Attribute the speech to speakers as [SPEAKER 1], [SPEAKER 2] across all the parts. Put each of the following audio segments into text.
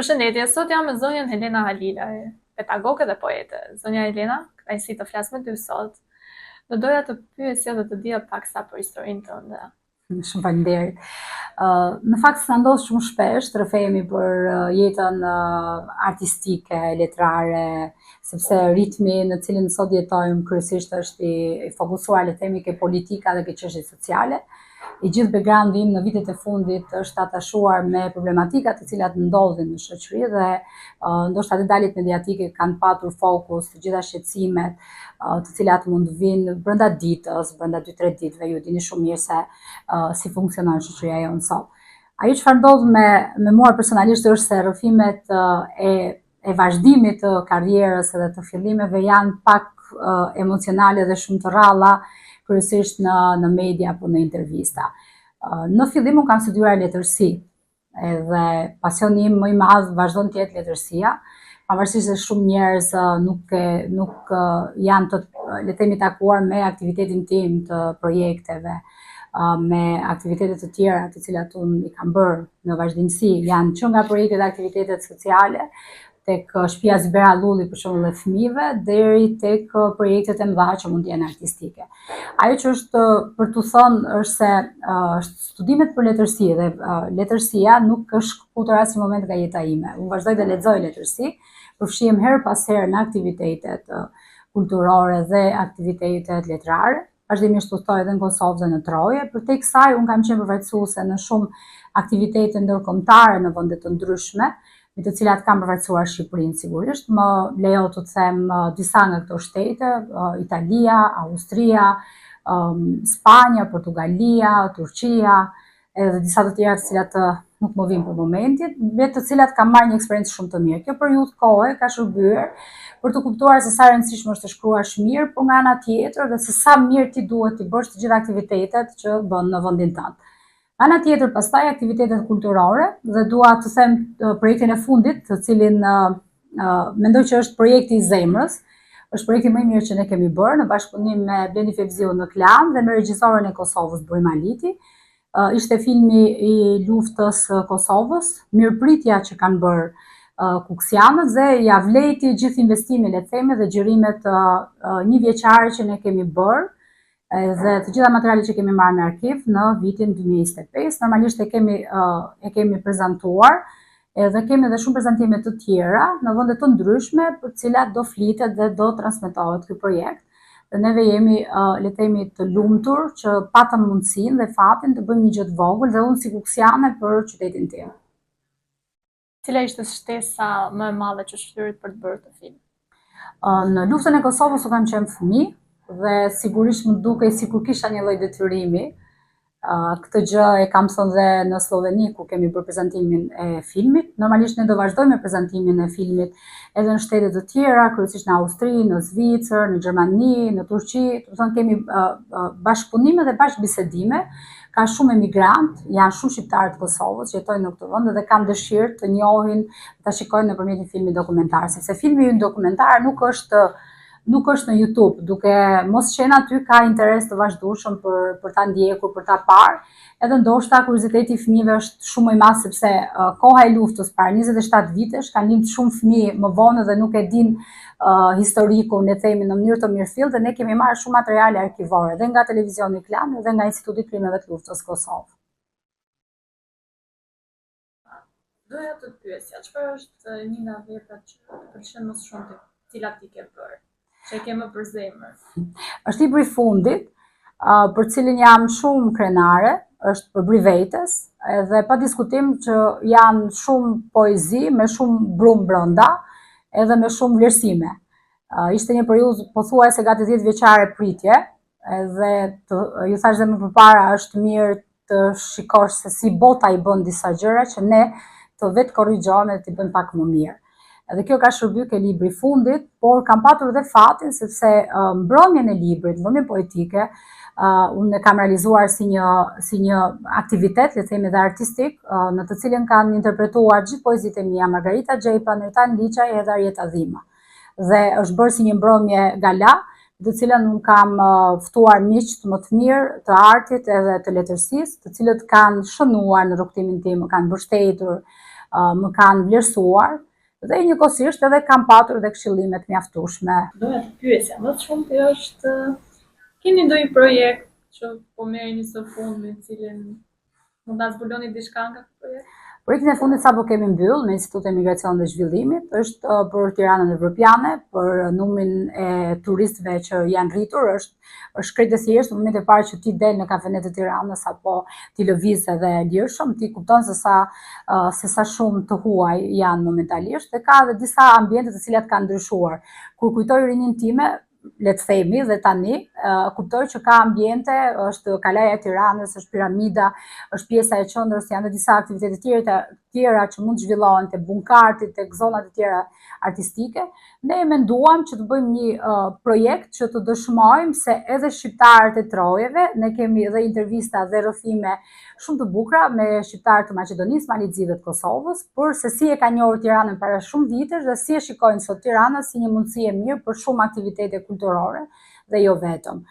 [SPEAKER 1] Përshëndetje, sot jam me zonjën Helena Halilaj, pedagoge dhe poete. Zonja Helena, kënaqësi të flas me ty sot. Do doja të pyesja dhe të dija paksa për historinë tënde.
[SPEAKER 2] Shumë faleminderit. Në fakt s'na ndodh shumë shpesh të rrëfehemi për jetën artistike, letrare, sepse ritmi në cilin sot jetojmë kryesisht është i fokusuar le të themi ke politika dhe ke çështje sociale. I gjithë backgroundi im në vitet e fundit është atashuar me problematikat të cilat ndodhin në shoqëri dhe ndoshta detajlet mediatike kanë patur fokus të gjitha shqetësimet të cilat mund të vinë brenda ditës, brenda 2-3 ditëve, ju dini shumë mirë se si funksionon shoqëria jonë sot. Ajo çfarë ndodh me mua personalisht është se rrëfimet e vazhdimit të karrierës edhe të fillimeve janë pak emocionale dhe shumë të rralla, kryesisht në media apo në intervista. Në fillim unë kam studiuar letërsi, edhe pasioni im më i madh vazhdon të jetë letërsia, pavarësisht se shumë njerëz nuk janë të le të themi takuar me aktivitetin tim të projekteve, me aktivitete të tjera të cilat unë i kam bërë në vazhdimsi, janë që nga projektet dhe aktivitetet sociale, tek shtëpia Zibera Lulli për shembull e fëmijëve deri tek projektet e mëdha që mund të jenë artistike. Ajo që është për t'u thënë është se studimet për letërsi dhe letërsia nuk është shkuar asnjë moment nga jeta ime. Unë vazhdoj të lexoj letërsi, përfshihem her pas here në aktivitetet kulturore dhe aktivitetet letrare. Vazhdimisht udhtoj edhe në Kosovë dhe në Troje. Përtej kësaj unë kam qenë përfaqësuese në shumë aktivitete ndërkombëtare në vende të ndryshme, me të cilat kam përfaqësuar Shqipërinë sigurisht. Më lejo të them disa nga këto shtete, Italia, Austria, Spanja, Portugalia, Turqia, edhe disa të tjera të cilat nuk më vijnë për momentin, me të cilat kam marrë një eksperiencë shumë të mirë. Kjo periudhë kohe ka shërbyer për të kuptuar se sa rëndësishme është të shkruash mirë, por nga ana tjetër dhe se sa mirë ti duhet të bësh të gjitha aktivitetet që bën në vendin tënd. Ana tjetër pastaj aktivitetet kulturore dhe dua të them projektin e fundit, të cilin mendoj që është projekti i zemrës, është projekti më i mirë që ne kemi bërë në bashkëpunim me Blendi Fevziu në Klan dhe me regjisorën e Kosovës Burim Aliti. Ishte filmi i luftës Kosovës, mirëpritja që kanë bërë kuksianët dhe ja vlejti gjithë investimin le të themi dhe xhirimet një vjeçare që ne kemi bërë dhe të gjitha materialet që kemi marrë në arkiv në vitin 2025. Normalisht e kemi prezantuar edhe kemi edhe shumë prezantime të tjera në vende të ndryshme për të cilat do flitet dhe do transmetohet ky projekt. Dhe neve jemi le të themi të lumtur që patëm mundësinë dhe fatin të bëjmë një gjë të vogël dhe unë si kuksiane për qytetin tim.
[SPEAKER 1] Cila ishte shtesa më e madhe që shtyrit për të bërë këtë film?
[SPEAKER 2] Në luftën e Kosovës u kam qenë fëmijë dhe sigurisht më dukej sikur kisha një lloj detyrimi. Këtë gjë e kam thënë dhe në Sloveni ku kemi bërë prezantimin e filmit. Normalisht ne do vazhdojmë me prezantimin e filmit edhe në shtete të tjera, kryesisht në Austri, në Zvicër, në Gjermani, në Turqi, do të thonë kemi bashkëpunime dhe bashkëbisedime. Ka shumë emigrant, janë shumë shqiptarë të Kosovës që jetojnë në këtë vend dhe kanë dëshirë të njohin, ta shikojnë nëpërmjet një filmi dokumentar, sepse filmi ynë dokumentar nuk është në YouTube, duke mos qenë aty ka interes të vazhdueshëm për ta ndjekur, për ta parë, edhe ndoshta kurioziteti i fëmijëve është shumë më i madh sepse koha e luftës para 27 vitesh kanë lindur shumë fëmijë më vonë dhe nuk e dinë historikun, le të themi në mënyrë të mirëfill dhe ne kemi marrë shumë materiale arkivore dhe nga televizioni Klan dhe nga Instituti i Krimeve të Luftës Kosovë.
[SPEAKER 1] Doja të pyesja, çfarë është një nga veprat që të pëlqen më shumë ti, cilat ti ke bërë? Që e ke më për zemër?
[SPEAKER 2] Është libri i fundit, për cilin jam shumë krenare, është për Brivetes, edhe pa diskutim që janë shumë poezi, me shumë brum brenda, edhe me shumë vlerësime. Ishte një periudhë pothuajse gati 10 vjeçare pritje, edhe ju thash dhe më përpara është mirë të shikosh se si bota i bën disa gjëra që ne të vetë korrigjohemi dhe t'i bën pak më mirë. Edhe kjo ka shërbyer ke libri i fundit, por kam patur edhe fatin sepse mbrëmjen e librit, mbrëmjen poetike, unë e kam realizuar si një aktivitet, le të themi dhe artistik, në të cilën kanë interpretuar gjithë poezitë e mia Margarita Xhepa, Neritan Liçaj edhe Arjeta Dhima. Dhe është bërë si një mbrëmje gala, të cilën unë kam ftuar miq më të mirë të artit edhe të letërsisë, të cilët kanë shënuar në rrugtimin tim, kanë mbështetur, më kanë vlerësuar dhe njëkohësisht edhe kam patur edhe këshillime të mjaftueshme.
[SPEAKER 1] Doja të pyesja më shumë është keni ndonjë projekt që po merreni së fundmi, në cilin mund ta zbuloni diçka nga ky projekt?
[SPEAKER 2] Projektin e fundit sapo kemi mbyll me Institutin e Migracionit dhe Zhvillimit, është për Tiranën Evropiane, për numrin e turistëve që janë rritur, është krejt e thjeshtë në momentin e parë që ti del në kafenet e Tiranës apo ti lëviz edhe lirshëm, ti kupton se sa shumë të huaj janë momentalisht, dhe ka edhe disa ambiente të cilat kanë ndryshuar. Kur kujtoj rinin time, le të themi, dhe tani, kuptoj që ka ambiente, është Kalaja e Tiranës, është Piramida, është pjesa e qendrës, janë edhe disa aktivitete tjera që mund të zhvillohen te bunkarti, tek zonat e tjera artistike. Ne menduam që të bëjmë një projekt që të dëshmojmë se edhe shqiptarët e trojeve, ne kemi edhe intervista dhe rrëfime shumë të bukura me shqiptarët të Maqedonisë, Malizit dhe të Kosovës, për se si e ka njohur Tiranën para shumë vitesh dhe si e shikojnë sot Tiranën si një mundësi e mirë për shumë aktivitete kulturore dhe jo vetëm.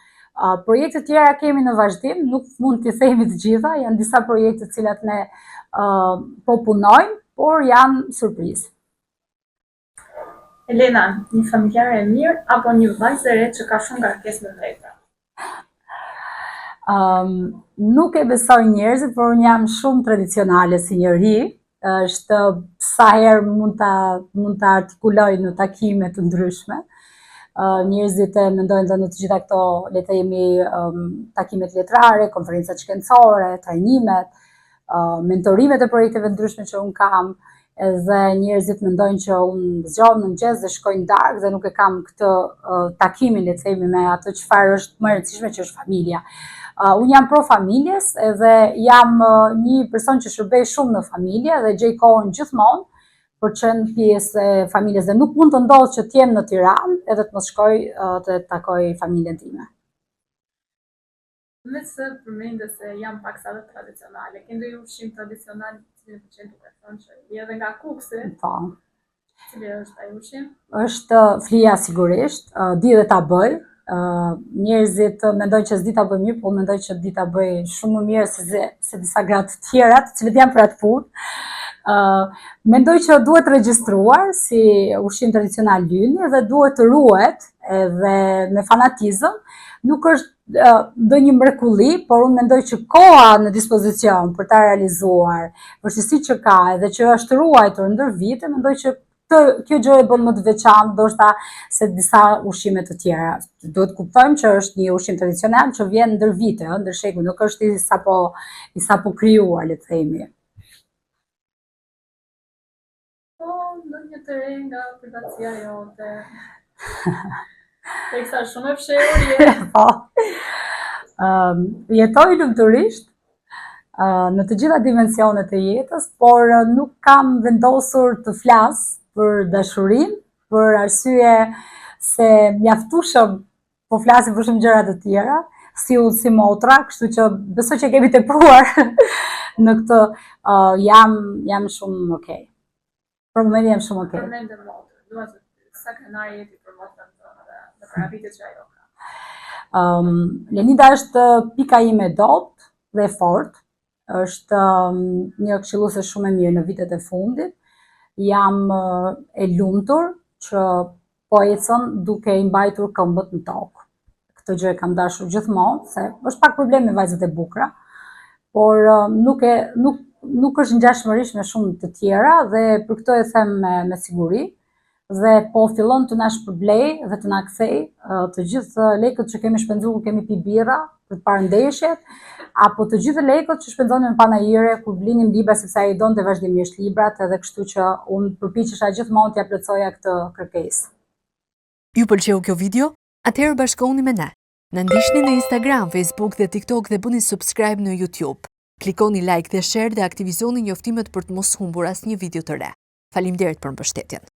[SPEAKER 2] Projekte tjera kemi në vazhdim, nuk mund t'i themi të gjitha, janë disa projekte të cilat ne po punojmë, por janë surprizë.
[SPEAKER 1] Elena, një familjare e mirë apo një vajzë e re që ka shumë ngarkesë me vletra?
[SPEAKER 2] Nuk e besoj njerëzit, por unë jam shumë tradicionale si njeri. Është sa herë mund ta artikuloj në takime të ndryshme. Njerëzit e mendojnë se në të gjitha këto, le të themi, takimet letrare, konferencat shkencore, trajnimet, mentorimet e projekteve ndryshme që unë kam, edhe njerëzit mendojnë që unë zgjohem në mëngjes dhe shkoj në darkë dhe nuk e kam këtë takimin, le të themi, me atë çfarë është më e rëndësishme, që është familja. Unë jam pro familjes edhe jam një person që shërbej shumë në familje dhe gjej kohën gjithmonë për të qenë pjesë e familjes dhe nuk mund të ndodhë që t'jem në Tiranë edhe të mos shkoj të takoj familjen time.
[SPEAKER 1] Me se përmendë se jam paksa dhe tradicionale, ke ndonjë ushqim tradicional që më pëlqen duke thënë që je edhe nga Kuksi?
[SPEAKER 2] Po.
[SPEAKER 1] Cili është ai ushqim?
[SPEAKER 2] Është flia sigurisht, di dhe ta bëj. Njerëzit mendojnë që s'di ta bëj mirë, po mendoj që di ta bëj shumë më mirë se disa gratë të tjera, të cilët janë për atë punë. Mendoj që duhet regjistruar si ushqim tradicional lyni dhe duhet të ruhet edhe me fanatizëm. Nuk është ndonjë mrekulli, por unë mendoj që koha në dispozicion për ta realizuar, vështirësitë që ka edhe që është ruajtur ndër vite, mendoj që kjo gjë e bën më të veçantë ndoshta se disa ushqime të tjera. Duhet kuptojmë që është një ushqim tradicional që vjen ndër vite, ndër shekuj, nuk është i sapo krijuar, le të themi.
[SPEAKER 1] Po, ndonjë të re nga privatësia jote. Teksa shumë e fshehur je.
[SPEAKER 2] Po. Jetoj lumturisht në të gjitha dimensionet e jetës, por nuk kam vendosur të flas për dashurinë, për arsye se mjaftueshëm po flasim për shumë gjëra të tjera, si unë si motra, kështu që besoj që kemi tepruar në këtë. Jam shumë okay. Për momentin jam shumë okay.
[SPEAKER 1] Përmendë motrë, dua të sa krenari jeti për motrën tënde dhe për habitet që ajo ka.
[SPEAKER 2] Lenida është pika ime e dobët dhe e fortë. Është një këshilluese shumë e mirë në vitet e fundit. Jam e lumtur që po ecën duke i mbajtur këmbët në tokë. Këtë gjë e kam dashur gjithmonë, se është pak problem me vajzat e bukura, por nuk është ngjashmërisht me shumë të tjera dhe për këtë e them me siguri. Dhe po fillon të na shpërblej dhe të na kthej të gjithë lekët që kemi shpenzuar kur kemi pi birra për të parë ndeshjet, apo të gjithë lekët që shpenzonin në panajire kur blinim libra, sepse ai donte vazhdimisht librat, edhe kështu që unë përpiqesha gjithmonë t'ia plotësoja këtë kërkesë.
[SPEAKER 3] Ju pëlqeu kjo video? Atëherë bashkohuni me ne. Na ndiqni në Instagram, Facebook dhe TikTok dhe bëni subscribe në YouTube. Klikoni like dhe share dhe aktivizoni njoftimet për të mos humbur asnjë video të re. Faleminderit për mbështetjen.